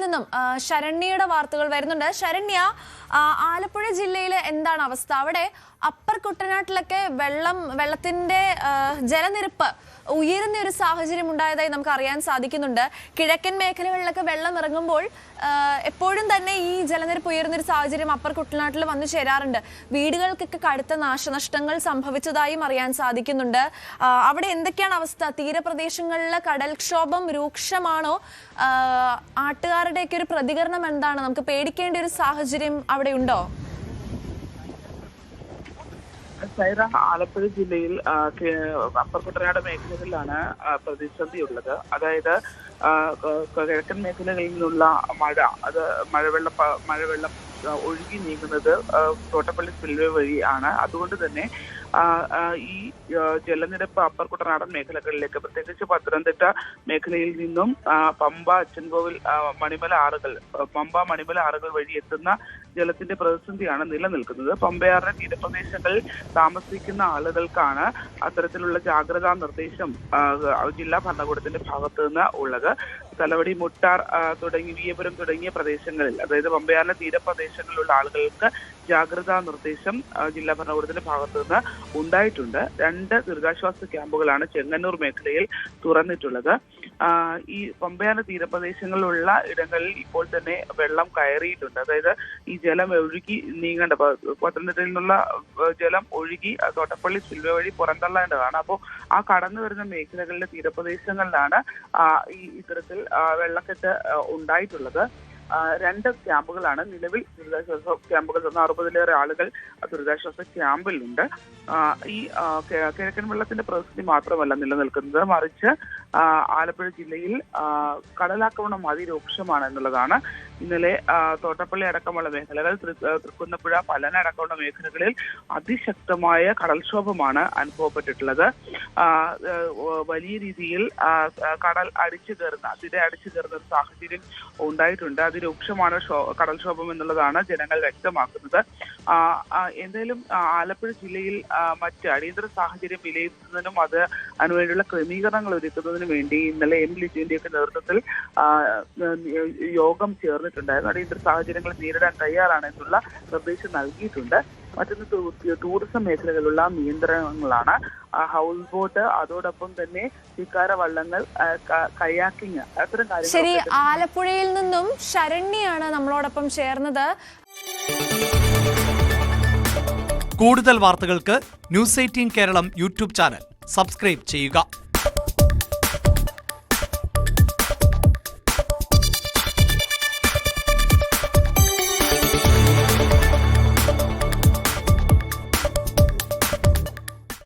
നിന്നും ശരണ്യയുടെ വാർത്തകൾ വരുന്നുണ്ട്. ശരണ്യ, ആലപ്പുഴ ജില്ലയിലെ എന്താണ് അവസ്ഥ? അവിടെ അപ്പർ കുട്ടനാട്ടിലൊക്കെ വെള്ളത്തിന്റെ ജലനിരപ്പ് ഉയരുന്ന ഒരു സാഹചര്യം ഉണ്ടായതായി നമുക്ക് അറിയാൻ സാധിക്കുന്നുണ്ട്. കിഴക്കൻ മേഖലകളിലൊക്കെ വെള്ളം ഇറങ്ങുമ്പോൾ എപ്പോഴും തന്നെ ഈ ജലനിരപ്പ് ഉയരുന്ന ഒരു സാഹചര്യം അപ്പർ കുട്ടനാട്ടിൽ വന്നു ചേരാറുണ്ട്. വീടുകൾക്കൊക്കെ കടുത്ത നാശനഷ്ടങ്ങൾ സംഭവിച്ചതായും അറിയാൻ സാധിക്കുന്നുണ്ട്. അവിടെ എന്തൊക്കെയാണ് അവസ്ഥ? തീരപ്രദേശങ്ങളിലെ കടൽക്ഷോഭം രൂക്ഷമാണോ? ആട്ടുകാരുടെയൊക്കെ ഒരു പ്രതികരണം എന്താണ്? നമുക്ക് പേടിക്കേണ്ട ഒരു സാഹചര്യം അവിടെ ഉണ്ടോ? സൈറ, ആലപ്പുഴ ജില്ലയിൽ അപ്പർ കുട്ടനാട് മേഖലകളിലാണ് പ്രതിസന്ധി ഉള്ളത്. അതായത് കിഴക്കൻ മേഖലകളിൽ നിന്നുള്ള മഴ, അത് മഴവെള്ളം ഒഴുകി നീങ്ങുന്നത് തോട്ടപ്പള്ളി സ്പിൽവേ വഴിയാണ്. അതുകൊണ്ട് തന്നെ ഈ ജലനിരപ്പ് അപ്പർ കുട്ടനാടൻ മേഖലകളിലേക്ക്, പ്രത്യേകിച്ച് പത്തനംതിട്ട മേഖലയിൽ നിന്നും പമ്പ, അച്ചൻകോവിൽ, മണിമല ആറുകൾ വഴി എത്തുന്ന ജലത്തിന്റെ പ്രതിസന്ധിയാണ് നിലനിൽക്കുന്നത്. പമ്പയാറിന്റെ തീരപ്രദേശങ്ങളിൽ താമസിക്കുന്ന ആളുകൾക്കാണ് അത്തരത്തിലുള്ള ജാഗ്രതാ നിർദ്ദേശം ജില്ലാ ഭരണകൂടത്തിന്റെ ഭാഗത്തു നിന്ന് ഉള്ളത്. തലവടി, മുട്ടാർ വിയപുരം തുടങ്ങിയ പ്രദേശങ്ങളിൽ, അതായത് പമ്പയാറിന്റെ തീരപ്രദേശങ്ങളിലുള്ള ആളുകൾക്ക് ജാഗ്രതാ നിർദ്ദേശം ജില്ലാ ഭരണകൂടത്തിന്റെ ഭാഗത്തു നിന്ന് ഉണ്ടായിട്ടുണ്ട്. 2 ദുരിതാശ്വാസ ക്യാമ്പുകളാണ് ചെങ്ങന്നൂർ മേഖലയിൽ തുറന്നിട്ടുള്ളത്. ഈ പമ്പയാറിന്റെ തീരപ്രദേശങ്ങളിലുള്ള ഇടങ്ങളിൽ ഇപ്പോൾ തന്നെ വെള്ളം കയറിയിട്ടുണ്ട്. അതായത് ഈ ജലം ഒഴുകി നീങ്ങേണ്ട, പത്തനംതിട്ടയിൽ നിന്നുള്ള ജലം ഒഴുകി തോട്ടപ്പള്ളി സ്പിൽവേ വഴി പുറന്തള്ളേണ്ടതാണ്. അപ്പോൾ ആ കടന്നു വരുന്ന മേഖലകളിലെ തീരപ്രദേശങ്ങളിലാണ് ഇത്തരത്തിൽ വെള്ളക്കെട്ട് ഉണ്ടായിട്ടുള്ളത്. 2 ക്യാമ്പുകളാണ് നിലവിൽ ദുരിതാശ്വാസ ക്യാമ്പുകൾ. 60-ലേറെ ആളുകൾ ദുരിതാശ്വാസ ക്യാമ്പിലുണ്ട്. ഈ കിഴക്കൻ വെള്ളത്തിന്റെ പ്രതിസന്ധി മാത്രമല്ല നിലനിൽക്കുന്നത്, മറിച്ച് ആലപ്പുഴ ജില്ലയിൽ കടലാക്രമണം അതിരൂക്ഷമാണ് എന്നുള്ളതാണ്. ഇന്നലെ തോട്ടപ്പള്ളി അടക്കമുള്ള മേഖലകൾ, തൃക്കുന്നപ്പുഴ, പലന അടക്കമുള്ള മേഖലകളിൽ അതിശക്തമായ കടൽക്ഷോഭമാണ് അനുഭവപ്പെട്ടിട്ടുള്ളത്. വലിയ രീതിയിൽ കടൽ അടിച്ചു കയറുന്ന ഒരു സാഹചര്യം ഉണ്ടായിട്ടുണ്ട്. അതിരൂക്ഷമാണ് കടൽക്ഷോഭം എന്നുള്ളതാണ് ജനങ്ങൾ വ്യക്തമാക്കുന്നത്. എന്തായാലും ആലപ്പുഴ ജില്ലയിൽ മറ്റ് അടിയന്തര സാഹചര്യം വിലയിരുത്തുന്നതിനും അതിനുവേണ്ടിയുള്ള ക്രമീകരണങ്ങൾ ഒരുക്കുന്നതിനും വേണ്ടി ഇന്നലെ എം ലിജുവിന്റെയൊക്കെ നേതൃത്വത്തിൽ യോഗം ചേർന്നിട്ടുണ്ടായിരുന്നു. അടിയന്തര സാഹചര്യങ്ങൾ നേരിടാൻ തയ്യാറാണ് എന്നുള്ള നിർദ്ദേശം നൽകിയിട്ടുണ്ട്. മറ്റൊന്ന് ടൂറിസം മേഖലകളിലുള്ള നിയന്ത്രണങ്ങളാണ്. ഹൗസ് ബോട്ട്, അതോടൊപ്പം തന്നെ ചിക്കാര വള്ളങ്ങൾ, കയാക്കിങ്, അത്തരം കാര്യങ്ങൾ. ശരി, ആലപ്പുഴയിൽ നിന്നും ശരണ്യാണ് നമ്മളോടൊപ്പം ചേർന്നത്. കൂടുതൽ വാർത്തകൾക്ക് news 18 Keralam YouTube channel subscribe ചെയ്യുക.